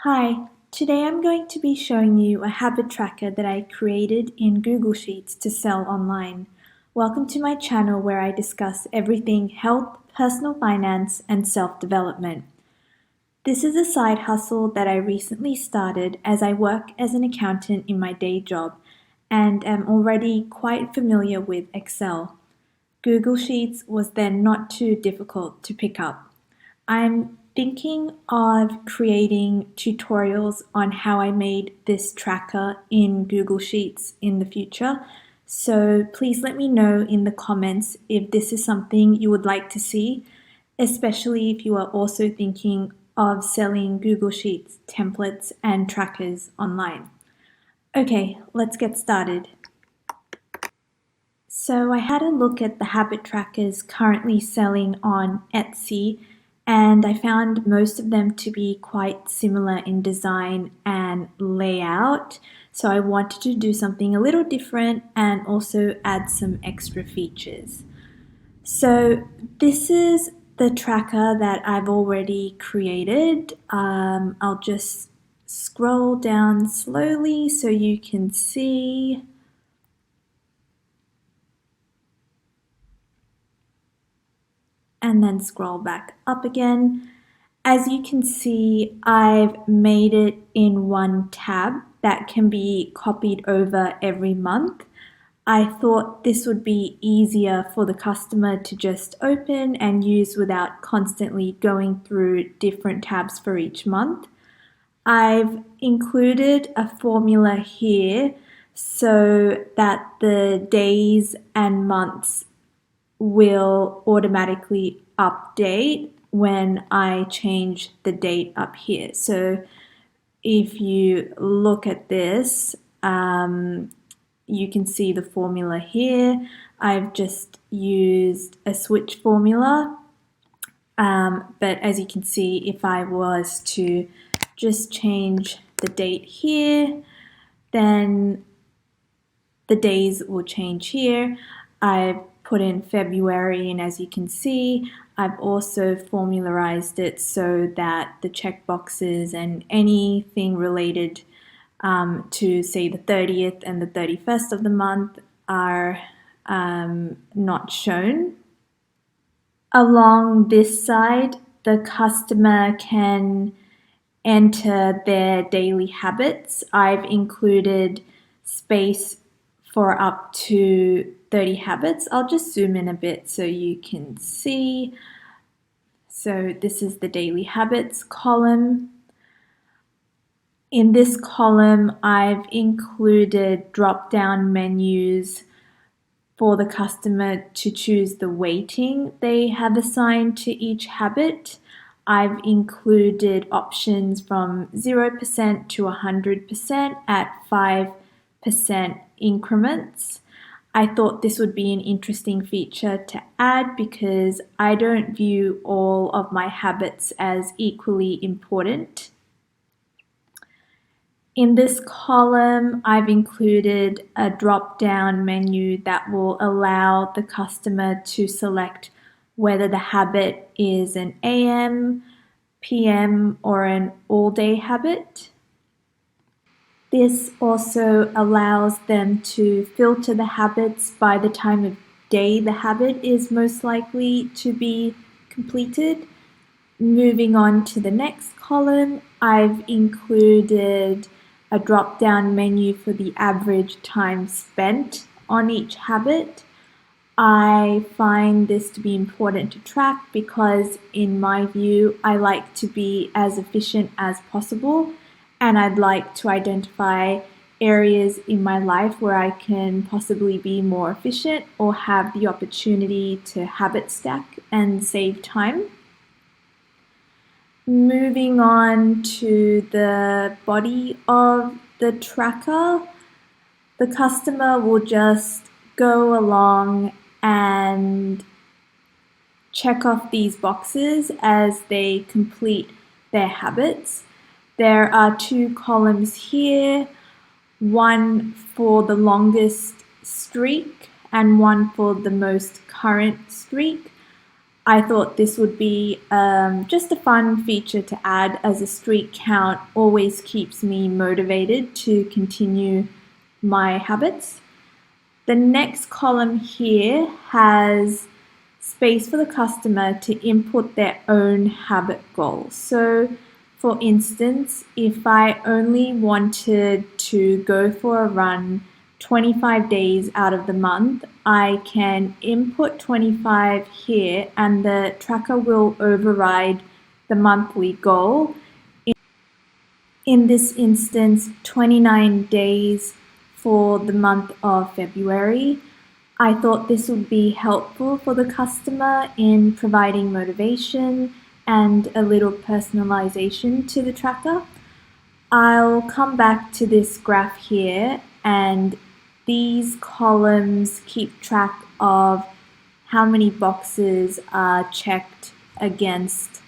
Hi, today I'm going to be showing you a habit tracker that I created in Google Sheets to sell online. Welcome to my channel where I discuss everything health, personal finance, and self-development. This is a side hustle that I recently started as I work as an accountant in my day job and am already quite familiar with Excel. Google Sheets was then not too difficult to pick up. I'm thinking of creating tutorials on how I made this tracker in Google Sheets in the future. So please let me know in the comments if this is something you would like to see, especially if you are also thinking of selling Google Sheets templates and trackers online. Okay, let's get started. So I had a look at the habit trackers currently selling on Etsy, and I found most of them to be quite similar in design and layout. So I wanted to do something a little different and also add some extra features. So this is the tracker that I've already created. I'll just scroll down slowly so you can see. And then scroll back up again. As you can see, I've made it in one tab that can be copied over every month. I thought this would be easier for the customer to just open and use without constantly going through different tabs for each month. I've included a formula here so that the days and months will automatically update when I change the date up here. So if you look at this, you can see the formula here. I've just used a switch formula, but as you can see, if I was to just change the date here, then the days will change here. I've put in February, and as you can see, I've also formularized it so that the checkboxes and anything related to, say, the 30th and the 31st of the month are not shown. Along this side, the customer can enter their daily habits. I've included space for up to 30 habits. I'll just zoom in a bit so you can see. So this is the daily habits column. In this column, I've included drop-down menus for the customer to choose the weighting they have assigned to each habit. I've included options from 0% to 100% at 5% increments. I thought this would be an interesting feature to add because I don't view all of my habits as equally important. In this column, I've included a drop-down menu that will allow the customer to select whether the habit is an AM, PM, or an all-day habit. This also allows them to filter the habits by the time of day the habit is most likely to be completed. Moving on to the next column, I've included a drop-down menu for the average time spent on each habit. I find this to be important to track because, in my view, I like to be as efficient as possible, and I'd like to identify areas in my life where I can possibly be more efficient or have the opportunity to habit stack and save time. Moving on to the body of the tracker, the customer will just go along and check off these boxes as they complete their habits. There are two columns here, one for the longest streak and one for the most current streak. I thought this would be just a fun feature to add, as a streak count always keeps me motivated to continue my habits. The next column here has space for the customer to input their own habit goals. So for instance, if I only wanted to go for a run 25 days out of the month, I can input 25 here and the tracker will override the monthly goal. In this instance, 29 days for the month of February. I thought this would be helpful for the customer in providing motivation and a little personalization to the tracker. I'll come back to this graph here, and these columns keep track of how many boxes are checked against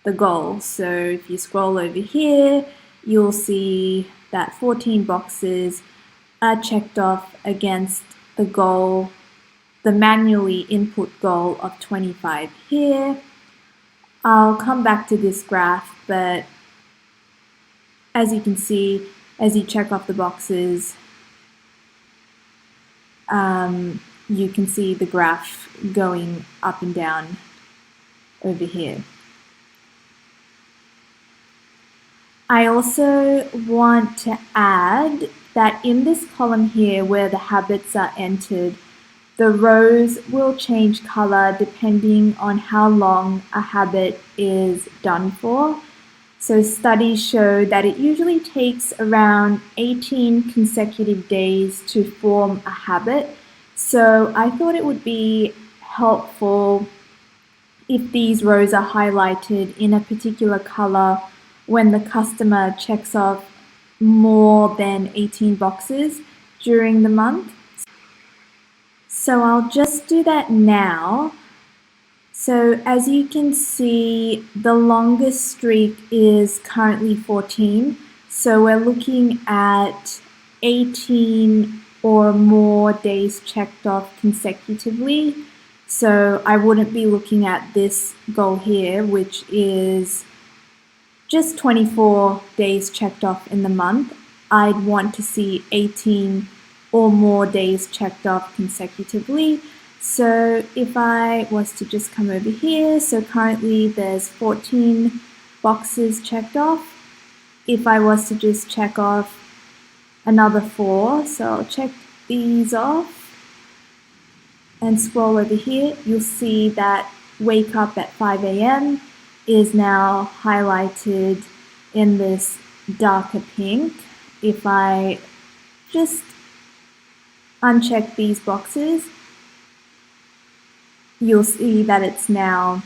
the goal. So if you scroll over here, you'll see that 14 boxes are checked off against the goal, the manually input goal of 25 here. I'll come back to this graph, but as you can see, as you check off the boxes, you can see the graph going up and down over here. I also want to add that in this column here where the habits are entered, the rows will change color depending on how long a habit is done for. So studies show that it usually takes around 18 consecutive days to form a habit. So I thought it would be helpful if these rows are highlighted in a particular color when the customer checks off more than 18 boxes during the month. So I'll just do that now. So as you can see, the longest streak is currently 14. So we're looking at 18 or more days checked off consecutively. So I wouldn't be looking at this goal here, which is just 24 days checked off in the month. I'd want to see 18 or more days checked off consecutively. So if I was to just come over here, so currently there's 14 boxes checked off. If I was to just check off another 4, so I'll check these off and scroll over here, you'll see that wake up at 5 a.m. is now highlighted in this darker pink. If I just uncheck these boxes, you'll see that it's now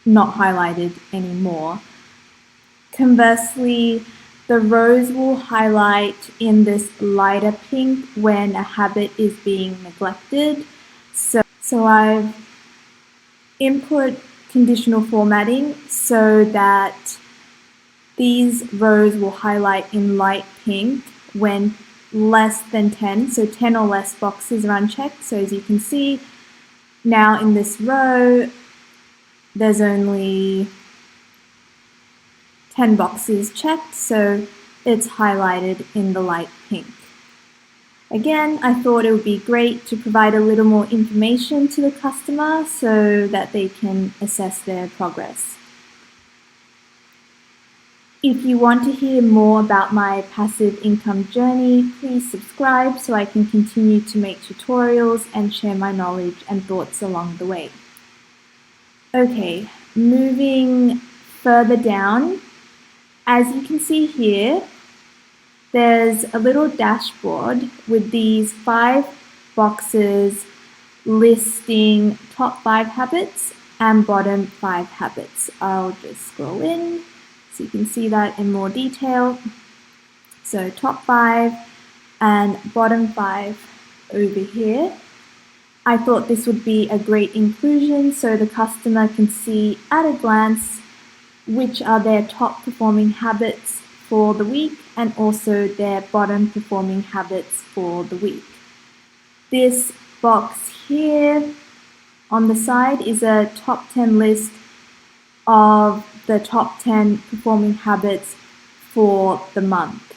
not highlighted anymore. Conversely, the rows will highlight in this lighter pink when a habit is being neglected. So I've input conditional formatting so that these rows will highlight in light pink when less than 10, so 10 or less boxes are unchecked. So as you can see, now in this row, there's only 10 boxes checked, so it's highlighted in the light pink. Again, I thought it would be great to provide a little more information to the customer so that they can assess their progress. If you want to hear more about my passive income journey, please subscribe so I can continue to make tutorials and share my knowledge and thoughts along the way. Okay, moving further down, as you can see here, there's a little dashboard with these 5 boxes listing top 5 habits and bottom 5 habits. I'll just scroll in so you can see that in more detail. So top 5 and bottom 5 over here. I thought this would be a great inclusion so the customer can see at a glance which are their top performing habits for the week and also their bottom performing habits for the week. This box here On the side is a top 10 list of the top 10 performing habits for the month.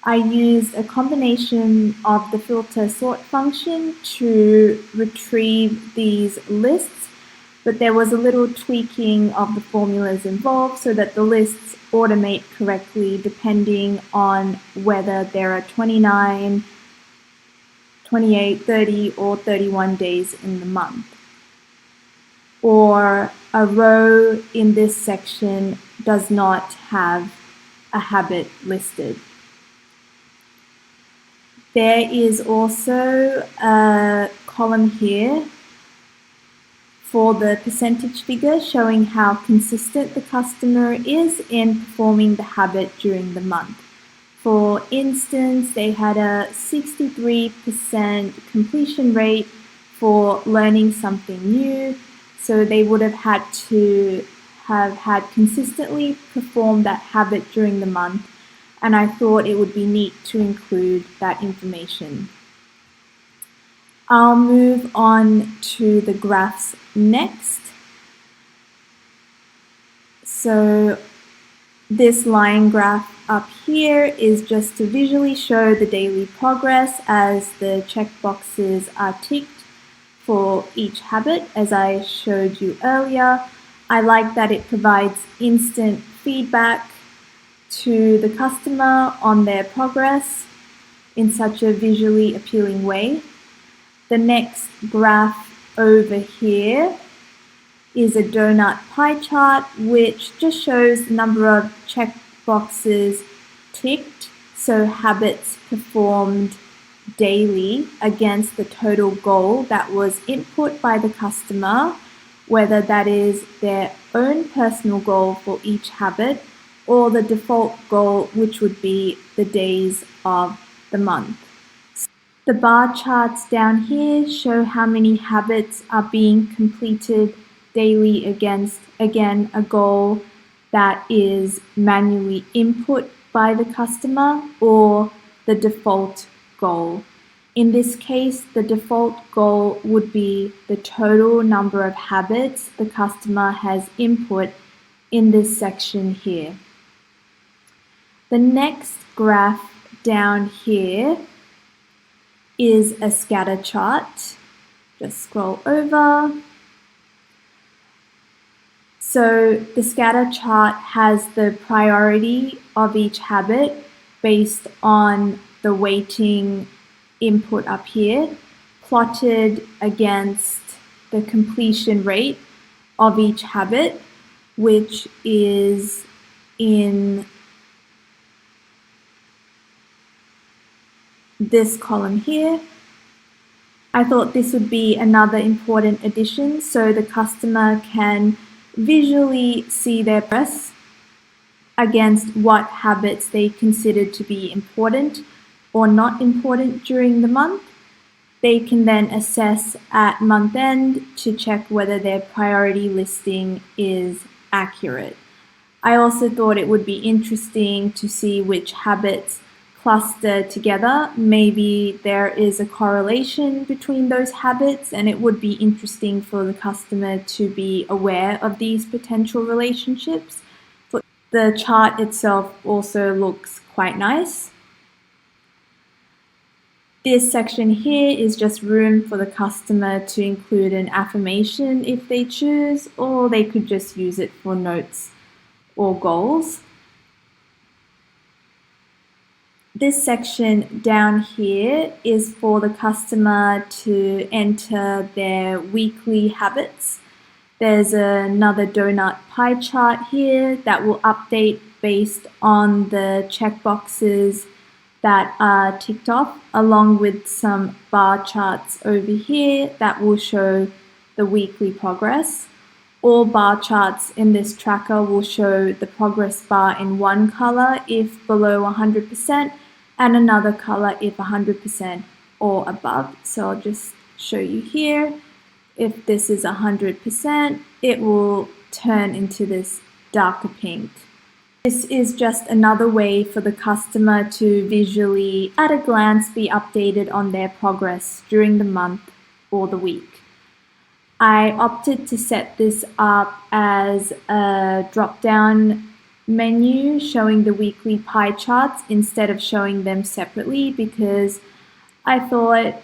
I used a combination of the filter sort function to retrieve these lists, but there was a little tweaking of the formulas involved so that the lists automate correctly depending on whether there are 29, 28, 30, or 31 days in the month. Or a row in this section does not have a habit listed. There is also a column here for the percentage figure showing how consistent the customer is in performing the habit during the month. For instance, they had a 63% completion rate for learning something new, so they would have had to have had consistently performed that habit during the month, and I thought it would be neat to include that information. I'll move on to the graphs next. So this line graph up here is just to visually show the daily progress as the checkboxes are ticked for each habit, as I showed you earlier. I like that it provides instant feedback to the customer on their progress in such a visually appealing way. The next graph over here is a donut pie chart, which just shows the number of check boxes ticked, so habits performed daily against the total goal that was input by the customer, whether that is their own personal goal for each habit or the default goal, which would be the days of the month. The bar charts down here show how many habits are being completed daily against, again, a goal that is manually input by the customer or the default goal. In this case, the default goal would be the total number of habits the customer has input in this section here. The next graph down here is a scatter chart. Just scroll over. So the scatter chart has the priority of each habit based on the weighting input up here, plotted against the completion rate of each habit, which is in this column here. I thought this would be another important addition so the customer can visually see their progress against what habits they considered to be important or not important during the month. They can then assess at month end to check whether their priority listing is accurate. I also thought it would be interesting to see which habits cluster together. Maybe there is a correlation between those habits, and it would be interesting for the customer to be aware of these potential relationships. The chart itself also looks quite nice. This section here is just room for the customer to include an affirmation if they choose, or they could just use it for notes or goals. This section down here is for the customer to enter their weekly habits. There's another donut pie chart here that will update based on the checkboxes that are ticked off, along with some bar charts over here that will show the weekly progress. All bar charts in this tracker will show the progress bar in one color if below 100% and another color if 100% or above. So I'll just show you here. If this is 100%, it will turn into this darker pink. This is just another way for the customer to visually, at a glance, be updated on their progress during the month or the week. I opted to set this up as a drop-down menu showing the weekly pie charts instead of showing them separately because I thought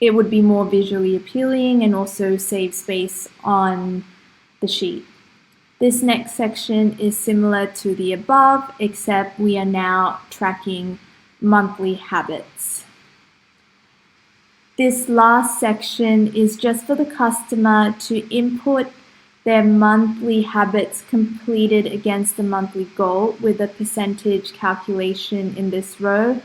it would be more visually appealing and also save space on the sheet. This next section is similar to the above, except we are now tracking monthly habits. This last section is just for the customer to input their monthly habits completed against the monthly goal with a percentage calculation in this row.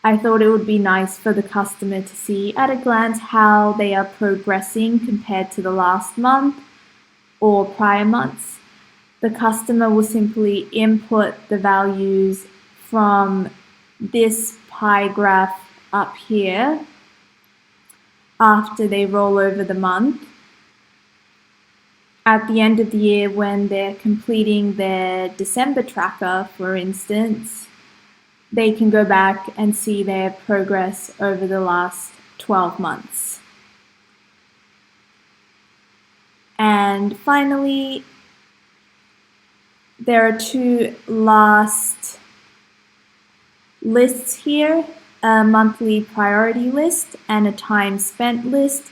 I thought it would be nice for the customer to see at a glance how they are progressing compared to the last month or prior months. The customer will simply input the values from this pie graph up here after they roll over the month. At the end of the year, when they're completing their December tracker, for instance, they can go back and see their progress over the last 12 months. And finally, there are two last lists here, a monthly priority list and a time spent list.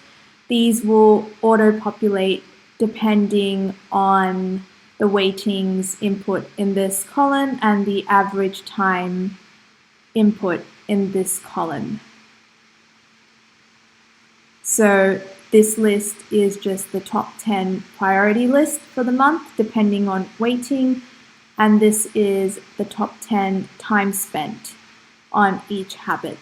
These will auto-populate depending on the weightings input in this column and the average time input in this column. So this list is just the top 10 priority list for the month, depending on weighting, and this is the top 10 time spent on each habit.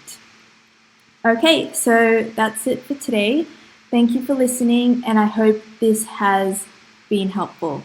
Okay, so that's it for today. Thank you for listening, and I hope this has been helpful.